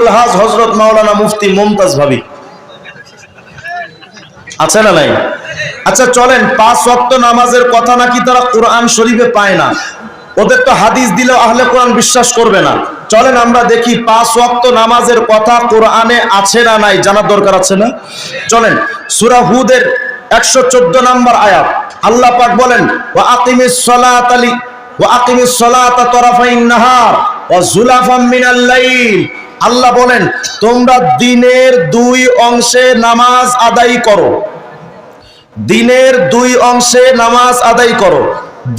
আলহাজ হযরত মাওলানা মুফতি মুমতাজ ভাবি আছে না নাই? আচ্ছা চলেন, 5 ওয়াক্ত নামাজের কথা নাকি তারা কোরআন শরীফে পায় না, ওদের তো হাদিস দিলেও আহলে কোরআন বিশ্বাস করবে না। চলেন আমরা দেখি 5 ওয়াক্ত নামাজের কথা কোরআনে আছে না নাই, জানার দরকার আছে না? চলেন, সূরা হুদের 114 নম্বর আয়াত আল্লাহ পাক বলেন, ওয়া আকিমিস সালাতা তরাফাইন নাহার ওয়া যুলাফাম মিনাল লাইল। আল্লাহ বলেন তোমরা দিনের 2 অংশে নামাজ আদায় করো, দিনের 2 অংশে নামাজ আদায় করো।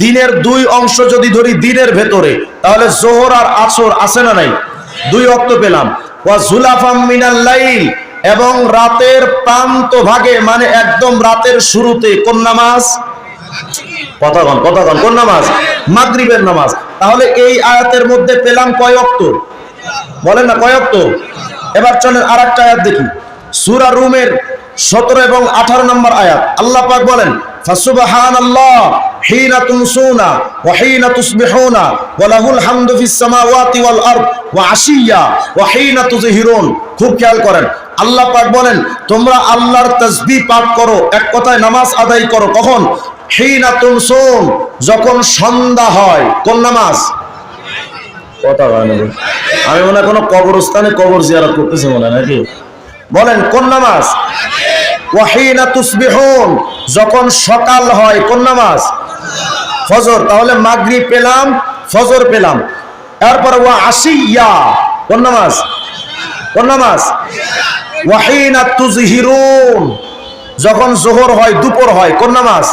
দিনের 2 অংশ যদি ধরি দিনের ভেতরে, তাহলে যোহর আর আসর আছে না নাই? 2 ওয়াক্ত পেলাম। ওয়া যুলাফাম মিনাল লাইল, এবং রাতের প্রান্ত ভাগে, মানে একদম রাতের শুরুতে কোন নামাজ? কথাগণ কোন নামাজ? মাগরিবের নামাজ। তাহলে এই আয়াতের মধ্যে পেলাম কয় ওয়াক্ত? বলেন না কয় ওয়াক্ত? এবার চলেন আরেকটা আয়াত দেখি, সূরা রুমের 17 এবং 18 নম্বর আয়াত আল্লাহ পাক বলেন, ফাসুবহানাল্লাহ হিনা তুমসুনা ওয়া হিনা তুসবিহুনা ওয়া লাহুল হামদু ফিস সামাওয়াতি ওয়াল আরদ ওয়া আশিয়া ওয়া হিনা তুযহিরুন। খুব খেয়াল করেন, আল্লাহ পাক বলেন তোমরা আল্লাহর তাসবিহ পাঠ করো, এক কথায় নামাজ আদায় করো। কখন? হিনা তুমসুন, যখন সন্ধ্যা হয়। কোন নামাজ? কথা হয় না, আমি মনে হয় কোনো কবরস্থানে কবর জিয়ারত করতেছি মনে হয় নাকি? বলেন কোন নামাজ? ওয়া হিনা তুসবিহুন, যখন সকাল হয়। কোন নামাজ? ফজর। তাহলে মাগরিব পেলাম, ফজর পেলাম। এরপর ওয়া আশিয়া, কোন নামাজ? কোন নামাজ? ওয়া হিনা তুযহিরুন, যখন যোহর হয়, দুপুর হয়। কোন নামাজ?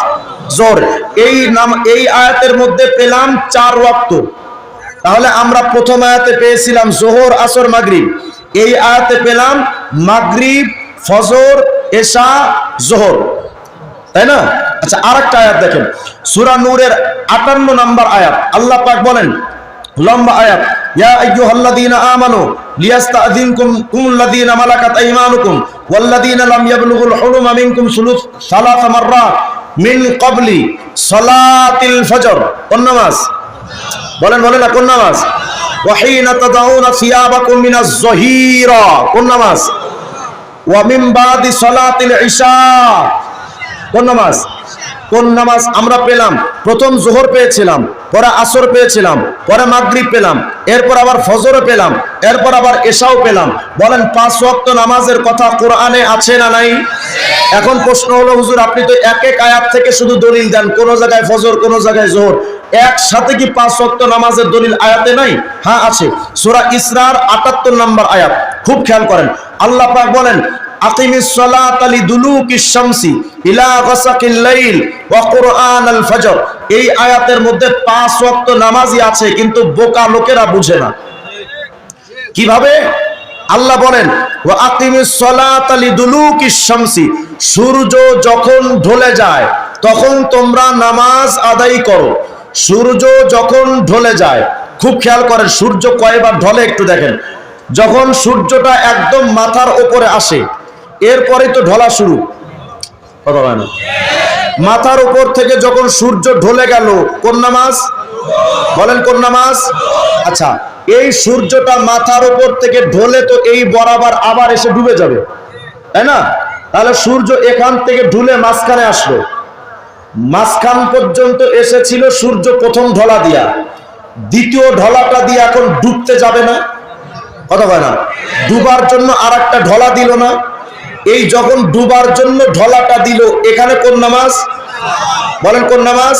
যোহর। এই আয়াতের মধ্যে পেলাম 4 ওয়াক্ত। তাহলে আমরা প্রথম আয়াতে পেয়েছিলাম যোহর, আসর, মাগরিব। এই আয়াতে পেলাম মাগরিব, ফজর, এশা, যোহর, তাই না? আচ্ছা আরেকটা আয়াত দেখেন, সূরা নূরের 58 নম্বর আয়াত আল্লাহ পাক বলেন, লম্বা আয়াত, ইয়া আইয়ুহাল্লাযীনা আমানু লিয়াস্তাযিনকুমুল্লাযীনা মালাকাত আইমানুকুম ওয়াল্লাযীনা লাম ইয়াবলুগুল হুলুমা মিনকুম সালাসা মাররাত মিন ক্বাবলি সালাতিল ফজর। কোন নামাজ? বলেন না কোন নামাজ? ওয়া হিনা তাদাউনা সিয়াবাকুম মিনাজ যহিরা। কোন নামাজ? ওয়া মিন বাদি সালাতিল ইশা। কোন নামাজ? কোন নামাজ আমরা পেলাম? প্রথম যোহর পেয়েছিলাম, পরে আসর পেয়েছিলাম, পরে মাগরিব পেলাম, এরপর আবার ফজর পেলাম, এরপর আবার এশাও পেলাম। বলেন 5 ওয়াক্ত নামাজের কথা কোরআনে আছে না নাই? এখন প্রশ্ন হলো, হুজুর আপনি তো এক আয়াত থেকে শুধু দলিল দেন, কোন জায়গায় ফজর, কোন জায়গায় যোহর, একসাথে কি 5 ওয়াক্ত নামাজের দলিল আয়াতে নাই? হ্যাঁ আছে, সূরা ইসরার 78 নম্বর আয়াত। খুব খেয়াল করেন, আল্লাহ পাক বলেন, আকিমিস সালাতা লিদুলুকিশ শামসি ইলা গাসাকিল লাইল ওয়া কুরআনাল ফজর। এই আয়াতের মধ্যে 5 ওয়াক্ত নামাজই আছে, কিন্তু বোকা লোকেরা বুঝে না। কিভাবে? আল্লাহ বলেন, ওয়া আকিমিস সালাতা লিদুলুকিশ শামসি, সূর্য যখন ঢলে যায় তখন তোমরা নামাজ আদায় করো। সূর্য যখন ঢলে যায়, খুব খেয়াল করেন সূর্য কয়বার ঢলে একটু দেখেন। যখন সূর্যটা একদম মাথার উপরে আসে, এরপরে তো ঢলা শুরু। কথা হয় না? মাথার উপর থেকে যখন সূর্য ঢলে গেল, কোন নামাজ? বলেন কোন নামাজ? আচ্ছা, এই সূর্যটা মাথার উপর থেকে ঢলে তো এই বরাবর আবার এসে ডুবে যাবে, তাই না? তাহলে সূর্য এখান থেকে ঢুলে মাঝখানে আসলো, মাঝখান পর্যন্ত এসেছিল সূর্য প্রথম ঢলা দিয়া, দ্বিতীয় ঢলাটা দিয়ে এখন ডুবতে যাবে না? কথা হয় না? ডুবার জন্য আরেকটা ঢলা দিল না? এই যখন ডুবার জন্য ঢলাটা দিল, এখানে কোন নামাজ? বলেন কোন নামাজ?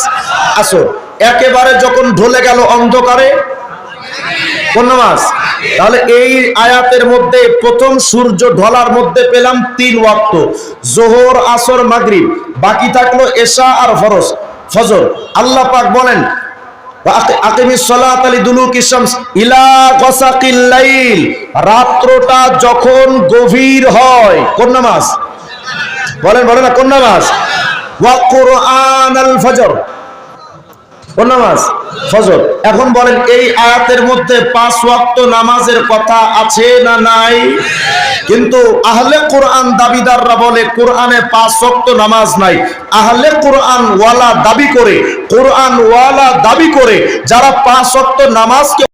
আসর। একেবারে যখন ঢলে গেল অন্ধকারে, কোন নামাজ? তাহলে এই আয়াতের মধ্যে প্রথম সূর্য ঢলার মধ্যে পেলাম 3 ওয়াক্ত, যোহর, আসর, মাগরিব। বাকি থাকলো এশা আর ফজর। আল্লাহ পাক বলেন, আকিমিস সালাতা লিদুলুকিশ শামস ইলা গাসাকিল লাইল, রাত্রটা যখন গভীর হয়। কোন নামাজ? বলেন না কোন নামাজ? ওয়া কুরআনাল ফজর। কোন নামাজ? ফজর। এখন বলেন এই আয়াতের মধ্যে 5 ওয়াক্ত নামাজের কথা আছে না নাই? কিন্তু আহলে কোরআন দাবিদাররা বলে কোরআনে 5 ওয়াক্ত নামাজ নাই। আহলে কোরআন ওয়ালা দাবি করে, কোরআন ওয়ালা দাবি করে যারা 5 ওয়াক্ত নামাজকে